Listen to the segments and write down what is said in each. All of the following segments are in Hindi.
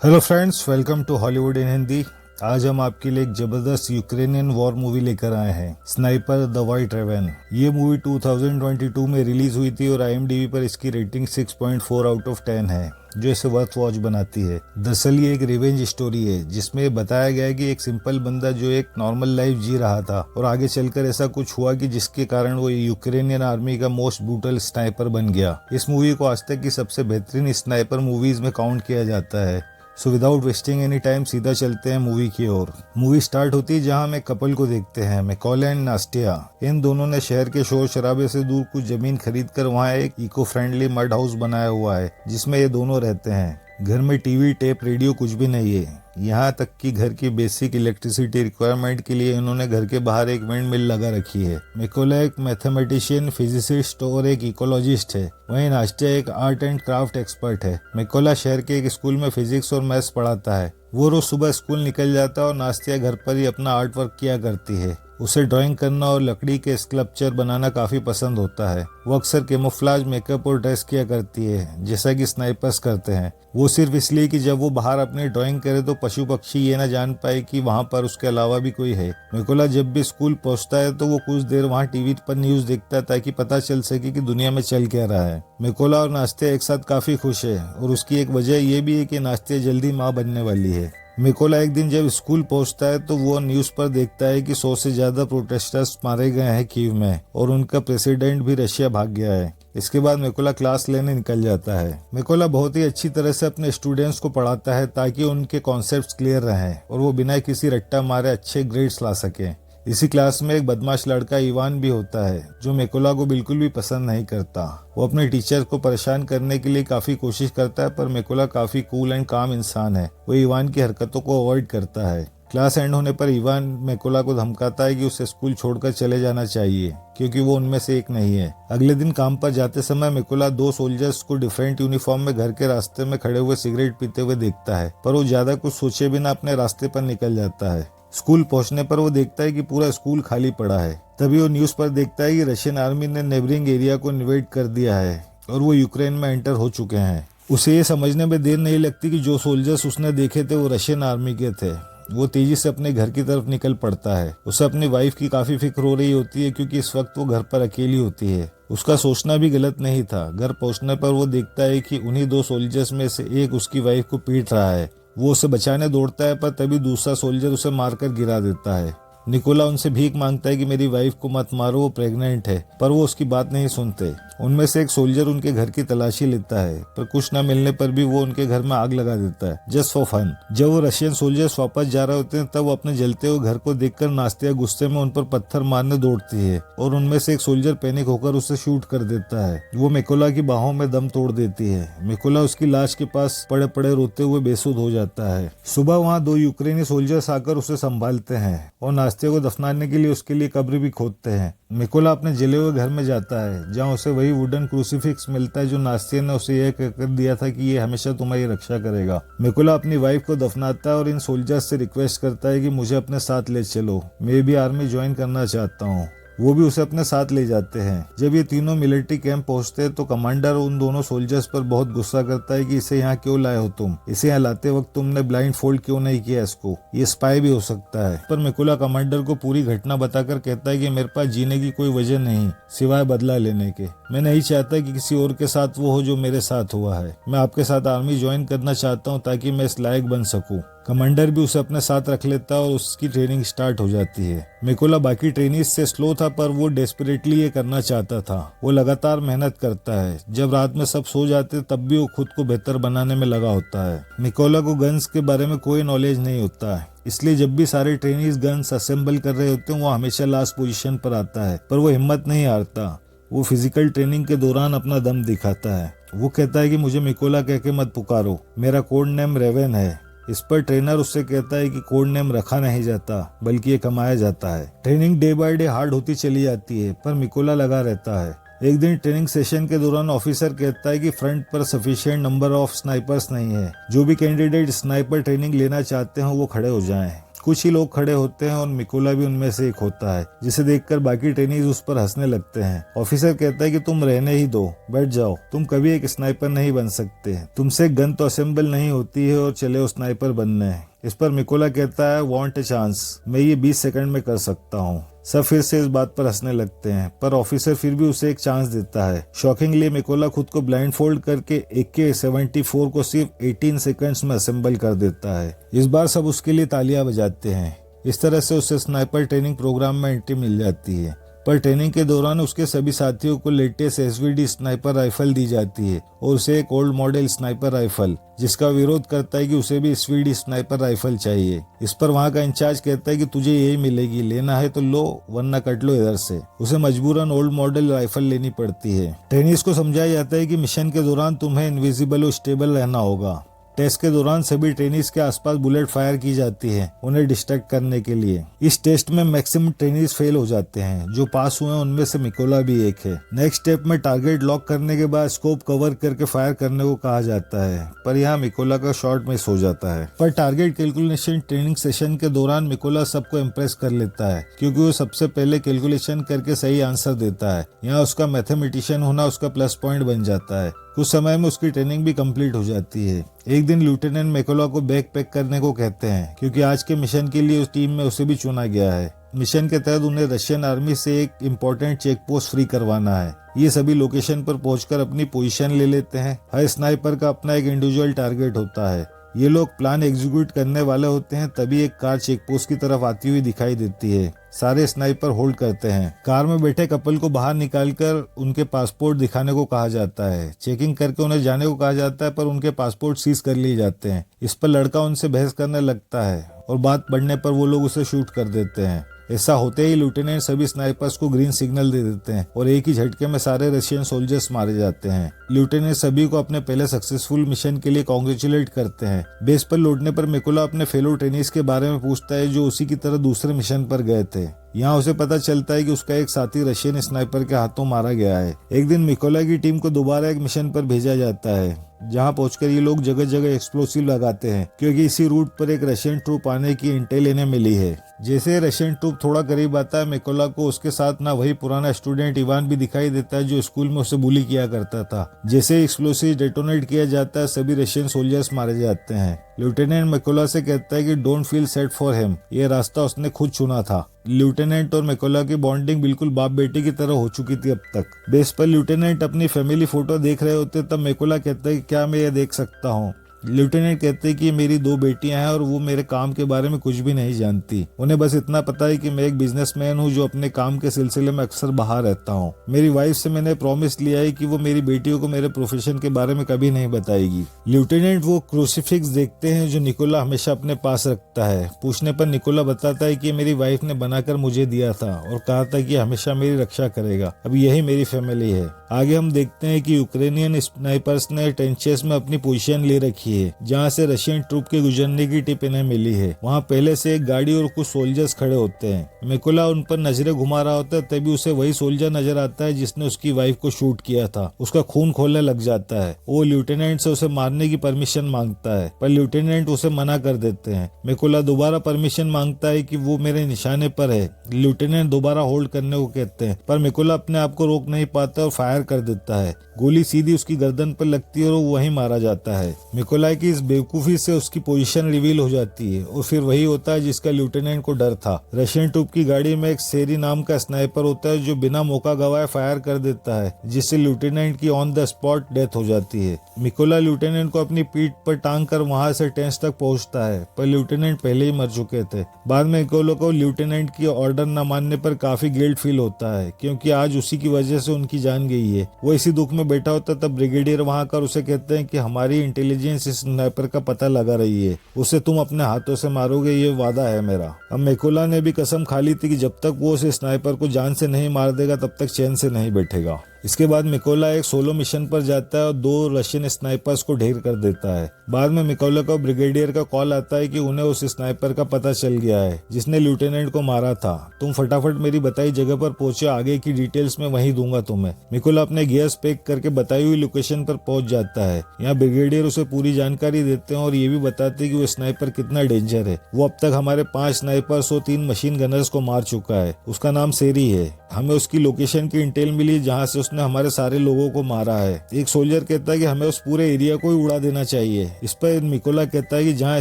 Hello friends, welcome to Hollywood in Hindi. आज हम आपके लिए एक जबरदस्त यूक्रेनियन वॉर मूवी लेकर आए हैं, स्नाइपर द वाइट रेवन। ये मूवी 2022 में रिलीज हुई थी और IMDb पर इसकी रेटिंग 6.4 आउट ऑफ 10 है, जो इसे वर्थ वॉच बनाती है। दरअसल ये एक रिवेंज स्टोरी है जिसमें बताया गया है कि एक सिंपल बंदा जो एक नॉर्मल लाइफ जी रहा था और आगे चलकर ऐसा कुछ हुआ कि जिसके कारण वो यूक्रेनियन आर्मी का मोस्ट ब्रूटल स्नाइपर बन गया। इस मूवी को आज तक की सबसे बेहतरीन स्नाइपर मूवीज में काउंट किया जाता है। So without wasting any time सीधा चलते हैं मूवी की ओर। मूवी स्टार्ट होती है जहां हम एक कपल को देखते हैं, मैकॉले एंड नास्टिया। इन दोनों ने शहर के शोर शराबे से दूर कुछ जमीन खरीदकर वहां एक इको फ्रेंडली मड हाउस बनाया हुआ है जिसमें ये दोनों रहते हैं। घर में टीवी, टेप, रेडियो कुछ भी नहीं है। यहाँ तक कि घर की बेसिक इलेक्ट्रिसिटी रिक्वायरमेंट के लिए इन्होंने घर के बाहर एक विंड मिल लगा रखी है। मैकॉले एक मैथमेटिशियन, फिजिसिस्ट और एक इकोलॉजिस्ट है। वहीं नास्टिया एक आर्ट एंड क्राफ्ट एक्सपर्ट है। मैकॉला शहर के एक स्कूल में फिजिक्स और मैथ्स पढ़ाता है। वो रोज सुबह स्कूल निकल जाता है और नास्टिया घर पर ही अपना आर्ट वर्क किया करती है। उसे ड्राइंग करना और लकड़ी के स्कल्पचर बनाना काफी पसंद होता है। वो अक्सर कैमोफ्लेज मेकअप और ड्रेस किया करती है जैसा कि स्नाइपर्स करते हैं। वो सिर्फ इसलिए कि जब वो बाहर अपनी ड्राइंग करे तो पशु पक्षी ये ना जान पाए कि वहाँ पर उसके अलावा भी कोई है। मैकॉला जब भी स्कूल पहुँचता है तो वो कुछ देर वहाँ टीवी पर न्यूज देखता है ताकि पता चल सके कि दुनिया में चल क्या रहा है। मैकॉला और नास्तिया एक साथ काफी खुश है और उसकी एक वजह ये भी है कि नास्तिया जल्दी माँ बनने वाली है। मैकॉला एक दिन जब स्कूल पहुंचता है तो वो न्यूज पर देखता है कि 100 से ज्यादा प्रोटेस्टर्स मारे गए हैं कीव में और उनका प्रेसिडेंट भी रशिया भाग गया है। इसके बाद मैकॉला क्लास लेने निकल जाता है। मैकॉला बहुत ही अच्छी तरह से अपने स्टूडेंट्स को पढ़ाता है ताकि उनके कॉन्सेप्ट्स क्लियर रहें और वो बिना किसी रट्टा मारे अच्छे ग्रेड्स ला सकें। इसी क्लास में एक बदमाश लड़का इवान भी होता है जो मैकॉला को बिल्कुल भी पसंद नहीं करता। वो अपने टीचर को परेशान करने के लिए काफी कोशिश करता है पर मैकॉला काफी कूल एंड काम इंसान है। वो इवान की हरकतों को अवॉइड करता है। क्लास एंड होने पर इवान मैकॉला को धमकाता है कि उसे स्कूल छोड़कर चले जाना चाहिए क्योंकि वो उनमें से एक नहीं है। अगले दिन काम पर जाते समय मैकॉला 2 सोल्जर्स को डिफरेंट यूनिफॉर्म में घर के रास्ते में खड़े हुए सिगरेट पीते हुए देखता है, पर वो ज्यादा कुछ सोचे बिना अपने रास्ते पर निकल जाता है। स्कूल पहुंचने पर वो देखता है कि पूरा स्कूल खाली पड़ा है। तभी वो न्यूज पर देखता है कि रशियन आर्मी ने नेबरिंग एरिया को इन्वेड कर दिया है और वो यूक्रेन में एंटर हो चुके हैं। उसे ये समझने में देर नहीं लगती कि जो सोल्जर्स उसने देखे थे वो रशियन आर्मी के थे। वो तेजी से अपने घर की तरफ निकल पड़ता है। उसे अपनी वाइफ की काफी फिक्र हो रही होती है क्योंकि इस वक्त वो घर पर अकेली होती है। उसका सोचना भी गलत नहीं था। घर पहुंचने पर वो देखता है कि उन्हीं 2 सोल्जर्स में से एक उसकी वाइफ को पीट रहा है। वो उसे बचाने दौड़ता है पर तभी दूसरा सोल्जर उसे मारकर गिरा देता है। निकोला उनसे भीख मांगता है कि मेरी वाइफ को मत मारो, वो प्रेग्नेंट है, पर वो उसकी बात नहीं सुनते। उनमें से एक सोल्जर उनके घर की तलाशी लेता है पर कुछ न मिलने पर भी वो उनके घर में आग लगा देता है जस्ट फॉर फन। जब वो रशियन सोल्जर्स वापस जा रहे होते हैं तब वो अपने जलते हुए घर को देखकर नास्तिया गुस्से में उन पर पत्थर मारने दौड़ती है और उनमें से एक सोल्जर पैनिक होकर उसे शूट कर देता है। वो मैकॉला की बाहों में दम तोड़ देती है। मैकॉला उसकी लाश के पास पड़े पड़े रोते हुए बेसुध हो जाता है। सुबह वहाँ 2 यूक्रेनी सोल्जर्स आकर उसे संभालते हैं और नास्तिया को दफनाने के लिए उसके लिए कब्र भी खोदते हैं। मैकॉला अपने जले हुए घर में जाता है जहाँ उसे वही वुडन क्रूसीफिक्स मिलता है जो नास्तिया ने उसे यह कहकर दिया था कि ये हमेशा तुम्हारी रक्षा करेगा। मैकॉला अपनी वाइफ को दफनाता है और इन सोल्जर्स से रिक्वेस्ट करता है कि मुझे अपने साथ ले चलो, मैं भी आर्मी ज्वाइन करना चाहता हूँ। वो भी उसे अपने साथ ले जाते हैं। जब ये तीनों मिलिट्री कैंप पहुंचते हैं तो कमांडर उन दोनों सोल्जर्स पर बहुत गुस्सा करता है कि इसे यहाँ क्यों लाए हो तुम, इसे यहाँ लाते वक्त तुमने ब्लाइंड फोल्ड क्यों नहीं किया इसको, ये स्पाई भी हो सकता है। पर मैकॉला कमांडर को पूरी घटना बताकर कहता है कि मेरे पास जीने की कोई वजह नहीं सिवाय बदला लेने के। मैं नहीं चाहता कि किसी और के साथ वो हो जो मेरे साथ हुआ है। मैं आपके साथ आर्मी ज्वाइन करना चाहता हूँ ताकि मैं इस लायक बन सकूँ। कमांडर भी उसे अपने साथ रख लेता है और उसकी ट्रेनिंग स्टार्ट हो जाती है। मैकॉला बाकी ट्रेनिंग से स्लो था पर वो डेस्परेटली ये करना चाहता था। वो लगातार मेहनत करता है। जब रात में सब सो जाते तब भी वो खुद को बेहतर बनाने में लगा होता है। मैकॉला को गन्स के बारे में कोई नॉलेज नहीं होता है, इसलिए जब भी सारे ट्रेनिंग्स गन्स असेंबल कर रहे होते हैं वो हमेशा लास्ट पोजीशन पर आता है। पर वो हिम्मत नहीं हारता। वो फिजिकल ट्रेनिंग के दौरान अपना दम दिखाता है। वो कहता है कि मुझे मैकॉला कह के मत पुकारो, मेरा कोड नेम रेवन है। इस पर ट्रेनर उससे कहता है कि कोड नेम रखा नहीं जाता बल्कि ये कमाया जाता है। Training day by day hard होती चली जाती है पर मैकॉला लगा रहता है। एक दिन ट्रेनिंग सेशन के दौरान ऑफिसर कहता है कि फ्रंट पर सफिशिएंट नंबर ऑफ स्नाइपर्स नहीं है। जो भी कैंडिडेट स्नाइपर ट्रेनिंग लेना चाहते हो वो खड़े हो जाएं। कुछ ही लोग खड़े होते हैं और मिकोला भी उनमें से एक होता है, जिसे देखकर बाकी ट्रेनीज उस पर हंसने लगते हैं। ऑफिसर कहता है कि तुम रहने ही दो, बैठ जाओ, तुम कभी एक स्नाइपर नहीं बन सकते, तुमसे गन तो असेंबल नहीं होती है और चले स्नाइपर बनने हैं। इस पर मिकोला कहता है वांट ए चांस, मैं ये 20 सेकंड में कर सकता हूँ। सब फिर से इस बात पर हंसने लगते हैं, पर ऑफिसर फिर भी उसे एक चांस देता है। शॉकिंगली मिकोला खुद को ब्लाइंड फोल्ड करके AK-74 को सिर्फ 18 सेकंड्स में असेंबल कर देता है। इस बार सब उसके लिए तालियां बजाते हैं। इस तरह से उसे स्नाइपर ट्रेनिंग प्रोग्राम में एंट्री मिल जाती है, पर ट्रेनिंग के दौरान उसके सभी साथियों को लेटेस्ट SVD स्नाइपर राइफल दी जाती है और उसे एक ओल्ड मॉडल स्नाइपर राइफल, जिसका विरोध करता है कि उसे भी SVD स्नाइपर राइफल चाहिए। इस पर वहां का इंचार्ज कहता है कि तुझे यही मिलेगी, लेना है तो लो वरना कट लो इधर से। उसे मजबूरन ओल्ड मॉडल राइफल लेनी पड़ती है। ट्रेनिज को समझाया जाता है कि मिशन के दौरान तुम्हें इनविजिबल और स्टेबल रहना होगा। टेस्ट के दौरान सभी ट्रेनीज के आसपास बुलेट फायर की जाती है उन्हें डिस्ट्रैक्ट करने के लिए। इस टेस्ट में मैक्सिमम ट्रेनीज फेल हो जाते हैं, जो पास हुए हैं उनमें से मिकोला भी एक है। नेक्स्ट स्टेप में टारगेट लॉक करने के बाद स्कोप कवर करके फायर करने को कहा जाता है, पर यहाँ मिकोला का शॉट मिस हो जाता है। पर टारगेट कैलकुलेशन ट्रेनिंग सेशन के दौरान मिकोला सबको इम्प्रेस कर लेता है, क्योंकि वो सबसे पहले कैलकुलेशन करके सही आंसर देता है। यहाँ उसका मैथमेटिशियन होना उसका प्लस पॉइंट बन जाता है। कुछ समय में उसकी ट्रेनिंग भी कंप्लीट हो जाती है। एक दिन लेफ्टिनेंट मिकोला को बैग पैक करने को कहते हैं, क्योंकि आज के मिशन के लिए उस टीम में उसे भी चुना गया है। मिशन के तहत उन्हें रशियन आर्मी से एक इम्पोर्टेंट चेक पोस्ट फ्री करवाना है। ये सभी लोकेशन पर पहुंचकर अपनी पोजीशन ले लेते हैं। हर स्नाइपर का अपना एक इंडिविजुअल टारगेट होता है। ये लोग प्लान एग्जीक्यूट करने वाले होते हैं, तभी एक कार चेक पोस्ट की तरफ आती हुई दिखाई देती है। सारे स्नाइपर होल्ड करते हैं। कार में बैठे कपल को बाहर निकालकर उनके पासपोर्ट दिखाने को कहा जाता है। चेकिंग करके उन्हें जाने को कहा जाता है, पर उनके पासपोर्ट सीज कर लिए जाते हैं। इस पर लड़का उनसे बहस करने लगता है और बात बढ़ने पर वो लोग उसे शूट कर देते हैं। ऐसा होते ही लेफ्टिनेंट सभी स्नाइपर्स को ग्रीन सिग्नल दे देते हैं और एक ही झटके में सारे रशियन सोल्जर्स मारे जाते हैं। लेफ्टिनेंट सभी को अपने पहले सक्सेसफुल मिशन के लिए कॉन्ग्रेचुलेट करते हैं। बेस पर लौटने पर मिकोला अपने फेलो ट्रेनीज के बारे में पूछता है, जो उसी की तरह दूसरे मिशन पर गए थे। यहाँ उसे पता चलता है कि उसका एक साथी रशियन स्नाइपर के हाथों मारा गया है। एक दिन मिकोला की टीम को दोबारा एक मिशन पर भेजा जाता है, जहाँ पहुंचकर ये लोग जगह जगह एक्सप्लोसिव लगाते हैं, क्योंकि इसी रूट पर एक रशियन ट्रूप आने की इंटेल इन्हें मिली है। जैसे रशियन ट्रूप थोड़ा करीब आता है, मिकोला को उसके साथ ना वही पुराना स्टूडेंट इवान भी दिखाई देता है, जो स्कूल में उसे बुली किया करता था। जैसे एक्सप्लोसिव डेटोनेट किया जाता है, सभी रशियन सोल्जर्स मारे जाते हैं। लेफ्टिनेंट मिकोला से कहता है कि don't feel sad for him, ये रास्ता उसने खुद चुना था। लेफ्टिनेंट और मिकोला की बॉन्डिंग बिल्कुल बाप बेटे की तरह हो चुकी थी अब तक। बेस पर लेफ्टिनेंट अपनी फैमिली फोटो देख रहे होते, तब मिकोला कहता है कि क्या मैं ये देख सकता हूँ। लेफ्टिनेंट कहते हैं कि मेरी 2 बेटियां हैं और वो मेरे काम के बारे में कुछ भी नहीं जानती। उन्हें बस इतना पता है कि मैं एक बिजनेसमैन हूँ जो अपने काम के सिलसिले में अक्सर बाहर रहता हूँ। मेरी वाइफ से मैंने प्रॉमिस लिया है कि वो मेरी बेटियों को मेरे प्रोफेशन के बारे में कभी नहीं बताएगी। लेफ्टिनेंट वो क्रूसीफिक्स देखते हैं जो निकोला हमेशा अपने पास रखता है। पूछने पर निकोला बताता है कि मेरी वाइफ ने बनाकर मुझे दिया था और कहा था कि हमेशा मेरी रक्षा करेगा। अब यही मेरी फैमिली है। आगे हम देखते हैं कि यूक्रेनियन स्नाइपर्स ने ट्रेंचेस में अपनी पोजीशन ले रखी है, जहां से रशियन ट्रूप के गुजरने की टिप इन्हें मिली है। वहां पहले से एक गाड़ी और कुछ सोल्जर्स खड़े होते हैं। मिकोला उन पर नजरें घुमा रहा होता है, तभी उसे वही सोल्जर नजर आता है जिसने उसकी वाइफ को शूट किया था। उसका खून खोलने लग जाता है। वो लेफ्टिनेंट से उसे मारने की परमिशन मांगता है, पर लेफ्टिनेंट उसे मना कर देते हैं। मिकोला दोबारा परमिशन मांगता है कि वो मेरे निशाने पर है। लेफ्टिनेंट दोबारा होल्ड करने को कहते हैं, पर मिकोला अपने आप को रोक नहीं पाता और फायर कर देता है। गोली सीधी उसकी गर्दन पर लगती है और वो वहीं मारा जाता है। मिकोला की इस बेवकूफी से उसकी पोजीशन रिवील हो जाती है और फिर वही होता है जिसका लेफ्टिनेंट को डर था। रशियन ट्रूप की गाड़ी में एक सेरी नाम का स्नाइपर होता है, जो बिना मौका गवाए फायर कर देता है, जिससे लेफ्टिनेंट की ऑन द स्पॉट डेथ हो जाती है। मिकोला लेफ्टिनेंट को अपनी पीठ पर टांग कर वहां से टेंस तक पहुंचता है, पर लेफ्टिनेंट पहले ही मर चुके थे। बाद में मिकोला को लेफ्टिनेंट की ऑर्डर न मानने पर काफी गिल्ट फील होता है, क्योंकि आज उसी की वजह से उनकी जान गई है। वो इसी दुख में बैठा होता, तब ब्रिगेडियर वहां कर उसे कहते हैं कि हमारी इंटेलिजेंस इस स्नाइपर का पता लगा रही है, उसे तुम अपने हाथों से मारोगे, ये वादा है मेरा। अब मिकोला ने भी कसम खा ली थी कि जब तक वो उस स्नाइपर को जान से नहीं मार देगा तब तक चैन से नहीं बैठेगा। इसके बाद मिकोला एक सोलो मिशन पर जाता है और 2 रशियन स्नाइपर्स को ढेर कर देता है। बाद में मिकोला को ब्रिगेडियर का कॉल आता है कि उन्हें उस स्नाइपर का पता चल गया है जिसने लेफ्टिनेंट को मारा था। तुम फटाफट मेरी बताई जगह पर पहुंचे, आगे की डिटेल्स मैं वहीं दूंगा तुम्हें। मिकोला अपने गियर्स पैक करके बताई हुई लोकेशन पर पहुंच जाता है। यहाँ ब्रिगेडियर उसे पूरी जानकारी देते हैं और ये भी बताते हैं कि वो स्नाइपर कितना डेंजर है। वो अब तक हमारे 5 स्नाइपर्स और 3 मशीन गनर्स को मार चुका है। उसका नाम सेरी है। हमें उसकी लोकेशन की इंटेल मिली जहाँ से उसने हमारे सारे लोगों को मारा है। एक सोल्जर कहता है कि हमें उस पूरे एरिया को ही उड़ा देना चाहिए। इस पर मिकोला कहता है कि जहाँ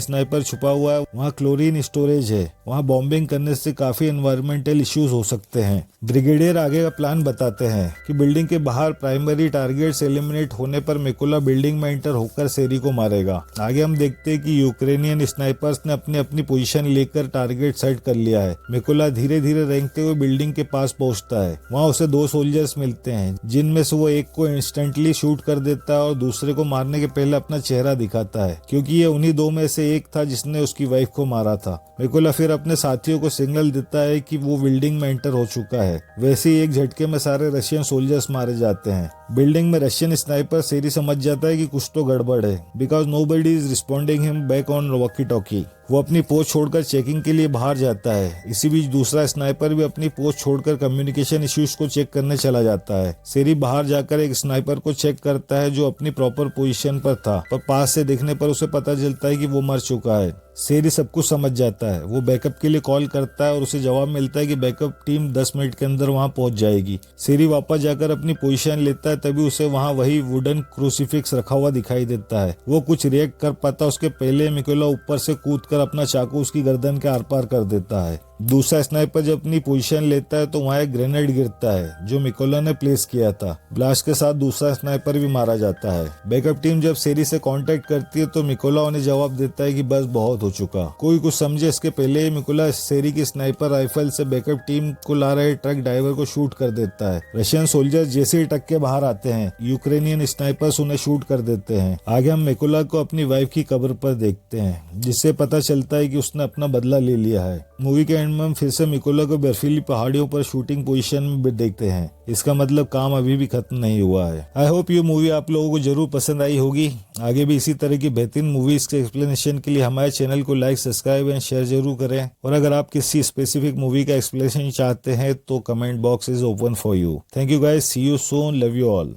स्नाइपर छुपा हुआ है वहाँ क्लोरीन स्टोरेज है, वहाँ बॉम्बिंग करने से काफी एनवायरमेंटल इश्यूज हो सकते हैं। ब्रिगेडियर आगे का प्लान बताते हैं कि बिल्डिंग के बाहर प्राइमरी टारगेट्स एलिमिनेट होने पर मिकोला बिल्डिंग में एंटर होकर सेरी को मारेगा। आगे हम देखते हैं कि यूक्रेनियन स्नाइपर्स ने अपनी अपनी पोजीशन लेकर टारगेट सेट कर लिया है। मिकोला धीरे धीरे रेंगते हुए बिल्डिंग के पास पहुंचता है। वहाँ उसे 2 सोल्जर्स मिलते हैं जिनमें से वो एक को इंस्टेंटली शूट कर देता है और दूसरे को मारने के पहले अपना चेहरा दिखाता है क्योंकि ये उन्हीं 2 में से एक था जिसने उसकी वाइफ को मारा था। मिकोला फिर अपने साथियों को सिग्नल देता है कि वो बिल्डिंग में एंटर हो चुका है। वैसे ही एक झटके में सारे रशियन सोल्जर्स मारे जाते हैं। बिल्डिंग में रशियन स्नाइपर सेरी समझ जाता है कि कुछ तो गड़बड़ है because nobody is responding him back on walkie talkie. वो अपनी पोस्ट छोड़कर चेकिंग के लिए बाहर जाता है। इसी बीच दूसरा स्नाइपर भी अपनी पोस्ट छोड़कर कम्युनिकेशन इश्यूज को चेक करने चला जाता है। सेरी बाहर जाकर एक स्नाइपर को चेक करता है जो अपनी प्रॉपर पोजीशन पर था, पर पास से देखने पर उसे पता चलता है कि वो मर चुका है। सेरी सब कुछ समझ जाता है। वो बैकअप के लिए कॉल करता है और उसे जवाब मिलता है कि बैकअप टीम 10 मिनट के अंदर वहां पहुंच जाएगी। सेरी वापस जाकर अपनी पोजीशन लेता है, तभी उसे वहां वही वुडन क्रूसीफिक्स रखा हुआ दिखाई देता है। वो कुछ रिएक्ट कर पाता उसके पहले मिकोला ऊपर से कूदकर अपना चाकू उसकी गर्दन के आर पार कर देता है। दूसरा स्नाइपर जब अपनी पोजीशन लेता है तो वहाँ एक ग्रेनेड गिरता है जो मिकोला ने प्लेस किया था। ब्लास्ट के साथ दूसरा स्नाइपर भी मारा जाता है। बैकअप टीम जब सेरी से कांटेक्ट करती है तो मिकोला उन्हें जवाब देता है कि बस बहुत हो चुका। कोई कुछ समझे इसके पहले ही मिकोला सेरी की स्नाइपर राइफल से बैकअप टीम को ला रहे ट्रक ड्राइवर को शूट कर देता है। रशियन सोल्जर जैसे ही ट्रक के बाहर आते हैं यूक्रेनियन स्नाइपर्स उन्हें शूट कर देते हैं। आगे हम मिकोला को अपनी वाइफ की कब्र पर देखते हैं जिससे पता चलता है कि उसने अपना बदला ले लिया है। मूवी के एंड में हम फिर से मिकोला को बर्फीली पहाड़ियों पर शूटिंग पोजीशन में देखते हैं। इसका मतलब काम अभी भी खत्म नहीं हुआ है। आई होप ये मूवी आप लोगों को जरूर पसंद आई होगी। आगे भी इसी तरह की बेहतरीन मूवीज के एक्सप्लेनेशन के लिए हमारे चैनल को लाइक, सब्सक्राइब एंड शेयर जरूर करें। और अगर आप किसी स्पेसिफिक मूवी का एक्सप्लेनेशन चाहते हैं तो comment box is open for you. Thank you guys, see you soon, love you all.